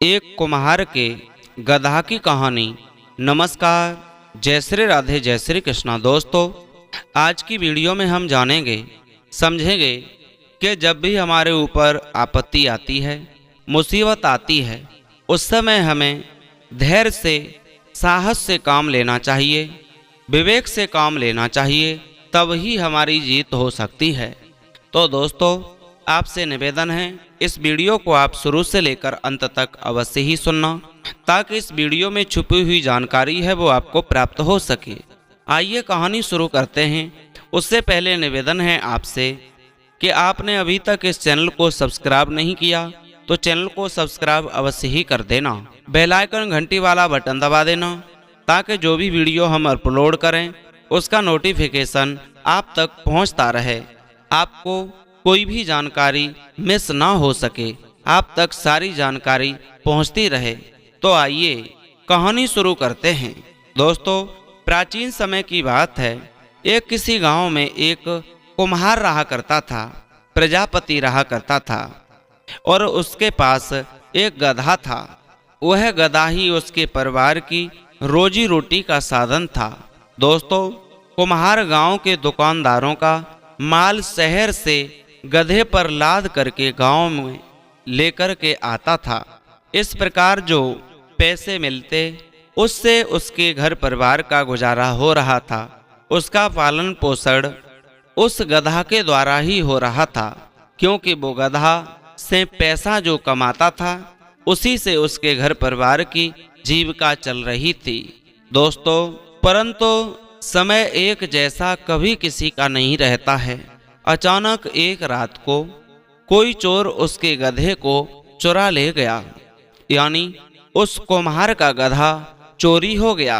एक कुम्हार के गधा की कहानी। नमस्कार, जय श्री राधे, जय श्री कृष्णा। दोस्तों, आज की वीडियो में हम जानेंगे, समझेंगे कि जब भी हमारे ऊपर आपत्ति आती है, मुसीबत आती है, उस समय हमें धैर्य से, साहस से काम लेना चाहिए, विवेक से काम लेना चाहिए, तब ही हमारी जीत हो सकती है। तो दोस्तों, आपसे निवेदन है, इस वीडियो को आप शुरू से लेकर अंत तक अवश्य ही सुनना, ताकि इस वीडियो में छुपी हुई जानकारी है वो आपको प्राप्त हो सके। आइए कहानी शुरू करते हैं। उससे पहले निवेदन है आपसे कि आपने अभी तक इस चैनल को सब्सक्राइब नहीं किया तो चैनल को सब्सक्राइब अवश्य ही कर देना, बेल आइकन घंटी वाला बटन दबा देना, ताकि जो भी वीडियो हम अपलोड करें उसका नोटिफिकेशन आप तक पहुंचता रहे, आपको कोई भी जानकारी मिस ना हो सके, आप तक सारी जानकारी पहुंचती रहे। तो आइए कहानी शुरू करते हैं। दोस्तों, प्राचीन समय की बात है। एक किसी गांव में एक कुम्हार रहा करता था, प्रजापति रहा करता था, और उसके पास एक गधा था। वह गधा ही उसके परिवार की रोजी रोटी का साधन था। दोस्तों, कुम्हार गांव के दुकानदारों का माल शहर से गधे पर लाद करके गांव में लेकर के आता था। इस प्रकार जो पैसे मिलते, उससे उसके घर परिवार का गुजारा हो रहा था। उसका पालन पोषण उस गधा के द्वारा ही हो रहा था, क्योंकि वो गधा से पैसा जो कमाता था, उसी से उसके घर परिवार की जीविका चल रही थी। दोस्तों, परंतु समय एक जैसा कभी किसी का नहीं रहता है। अचानक एक रात को कोई चोर उसके गधे को चुरा ले गया, यानी उस कुम्हार का गधा चोरी हो गया।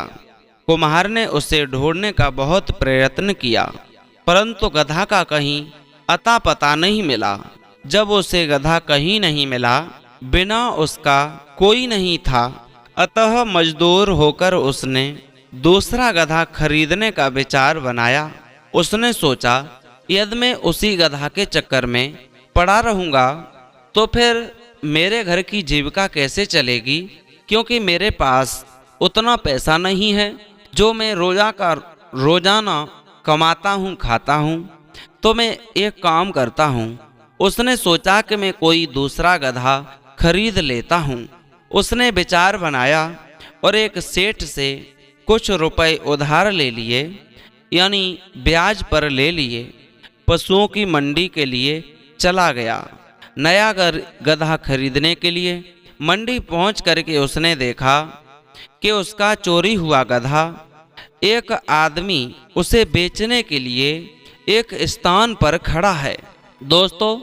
कुम्हार ने उसे ढूंढने का बहुत प्रयत्न किया, परंतु गधा का कहीं अता पता नहीं मिला। जब उसे गधा कहीं नहीं मिला, बिना उसका कोई नहीं था, अतः मजदूर होकर उसने दूसरा गधा खरीदने का विचार बनाया। उसने सोचा, यदि मैं उसी गधा के चक्कर में पड़ा रहूँगा तो फिर मेरे घर की जीविका कैसे चलेगी, क्योंकि मेरे पास उतना पैसा नहीं है जो मैं रोजाना कमाता हूँ, खाता हूँ। तो मैं एक काम करता हूँ। उसने सोचा कि मैं कोई दूसरा गधा खरीद लेता हूँ। उसने विचार बनाया और एक सेठ से कुछ रुपए उधार ले लिए, यानी ब्याज पर ले लिए। पशुओं की मंडी के लिए चला गया। नया गधा खरीदने के लिए मंडी पहुंच करके उसने देखा कि उसका चोरी हुआ गधा एक आदमी उसे बेचने के लिए एक स्थान पर खड़ा है। दोस्तों,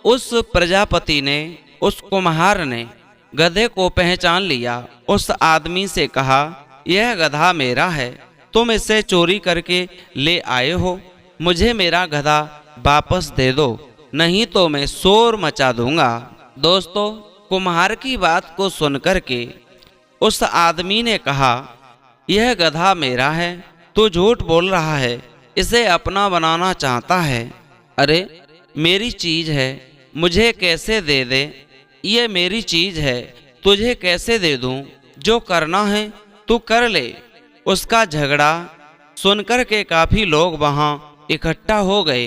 उस प्रजापति ने, उस कुम्हार ने गधे को पहचान लिया। उस आदमी से कहा, यह गधा मेरा है, तुम इसे चोरी करके ले आए हो, मुझे मेरा गधा वापस दे दो, नहीं तो मैं शोर मचा दूंगा। दोस्तों, कुम्हार की बात को सुनकर के उस आदमी ने कहा, यह गधा मेरा है, तू झूठ बोल रहा है, इसे अपना बनाना चाहता है। अरे, मेरी चीज है, मुझे कैसे दे दे? ये मेरी चीज है, तुझे कैसे दे दूं? जो करना है तू कर ले। उसका झगड़ा सुनकर के काफी लोग वहां इकट्ठा हो गए।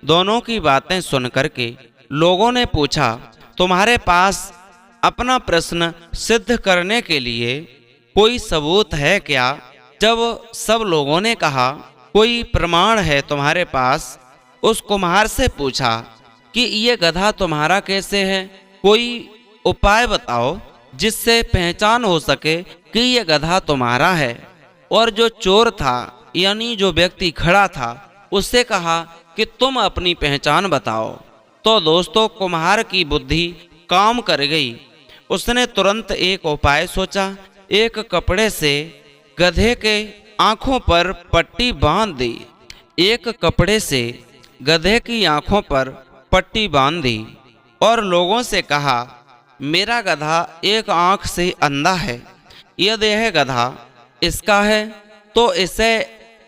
दोनों की बातें सुनकर के लोगों ने पूछा, तुम्हारे पास अपना प्रश्न सिद्ध करने के लिए कोई सबूत है क्या? जब सब लोगों ने कहा, कोई प्रमाण है तुम्हारे पास? उस कुम्हार से पूछा कि ये गधा तुम्हारा कैसे है? कोई उपाय बताओ जिससे पहचान हो सके कि ये गधा तुम्हारा है। और जो चोर था, यानी जो व्यक्ति खड़ा था, उससे कहा कि तुम अपनी पहचान बताओ। तो दोस्तों, कुम्हार की बुद्धि काम कर गई। उसने तुरंत एक उपाय सोचा। एक कपड़े से गधे के आंखों पर पट्टी बांध दी। एक कपड़े से गधे की आंखों पर पट्टी बांध दी और लोगों से कहा, मेरा गधा एक आंख से अंधा है, यदि यह गधा इसका है तो इसे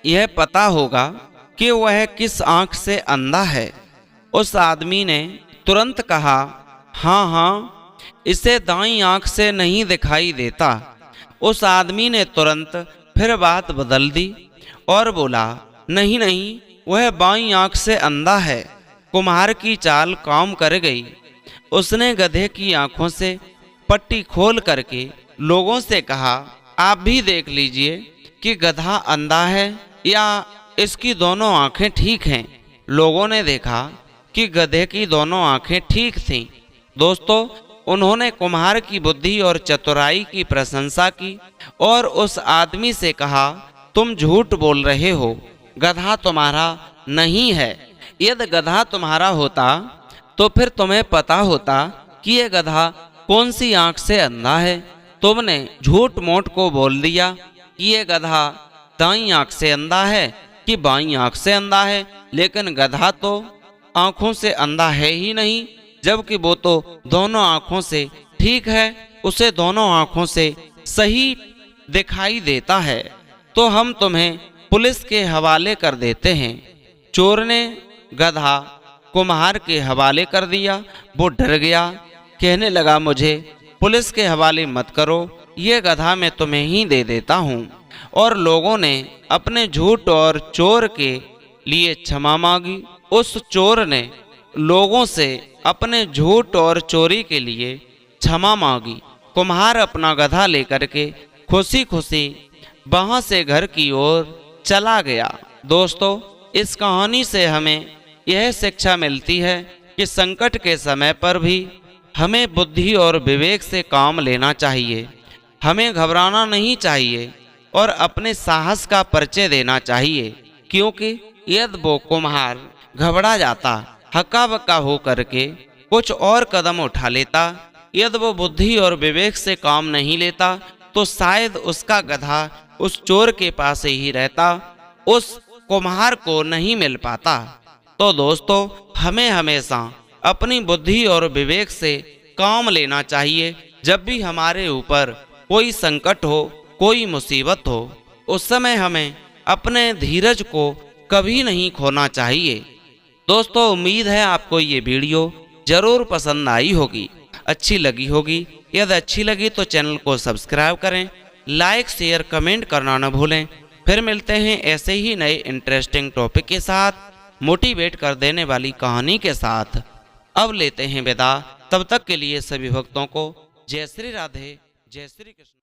यह पता होगा कि वह किस आंख से अंधा है। उस आदमी ने तुरंत कहा, हाँ हाँ, इसे दाईं आंख से नहीं दिखाई देता। उस आदमी ने तुरंत फिर बात बदल दी और बोला, नहीं नहीं, वह बाईं आंख से अंधा है। कुम्हार की चाल काम कर गई। उसने गधे की आंखों से पट्टी खोल करके लोगों से कहा, आप भी देख लीजिए कि गधा अंधा है या इसकी दोनों आंखें ठीक हैं। लोगों ने देखा कि गधे की दोनों आंखें ठीक थीं। दोस्तों, उन्होंने कुम्हार की बुद्धि और चतुराई की प्रशंसा की और उस आदमी से कहा, तुम झूठ बोल रहे हो, गधा तुम्हारा नहीं है। यदि गधा तुम्हारा होता तो फिर तुम्हें पता होता कि ये गधा कौन सी आंख से अंधा है। तुमने झूठ मूठ को बोल दिया कि ये गधा दाईं आंख से अंधा है कि बाईं आंख से अंधा है, लेकिन गधा तो आंखों से अंधा है ही नहीं, जबकि वो तो दोनों आंखों से ठीक है, उसे दोनों आंखों से सही दिखाई देता है। तो हम तुम्हें पुलिस के हवाले कर देते हैं। चोर ने गधा कुम्हार के हवाले कर दिया। वो डर गया, कहने लगा, मुझे पुलिस के हवाले मत करो, ये गधा मैं तुम्हें ही दे देता हूँ। और लोगों ने अपने झूठ और चोर के लिए क्षमा मांगी। उस चोर ने लोगों से अपने झूठ और चोरी के लिए क्षमा मांगी। कुम्हार अपना गधा लेकर के खुशी खुशी वहां से घर की ओर चला गया। दोस्तों, इस कहानी से हमें यह शिक्षा मिलती है कि संकट के समय पर भी हमें बुद्धि और विवेक से काम लेना चाहिए। हमें घबराना नहीं चाहिए और अपने साहस का परिचय देना चाहिए, क्योंकि यदि वो कुम्हार घबरा जाता, हक्का बक्का हो करके कुछ और कदम उठा लेता, यदि वो बुद्धि और विवेक से काम नहीं लेता, तो शायद उसका गधा उस चोर के पास ही रहता, उस कुम्हार को नहीं मिल पाता। तो दोस्तों, हमें हमेशा अपनी बुद्धि और विवेक से काम लेना चाहिए। जब भी हमारे ऊपर कोई संकट हो, कोई मुसीबत हो, उस समय हमें अपने धीरज को कभी नहीं खोना चाहिए। दोस्तों, उम्मीद है आपको ये वीडियो जरूर पसंद आई होगी, अच्छी लगी होगी। यदि अच्छी लगी तो चैनल को सब्सक्राइब करें, लाइक शेयर कमेंट करना न भूलें। फिर मिलते हैं ऐसे ही नए इंटरेस्टिंग टॉपिक के साथ, मोटिवेट कर देने वाली कहानी के साथ। अब लेते हैं विदा। तब तक के लिए सभी भक्तों को जय श्री राधे, जय श्री कृष्ण।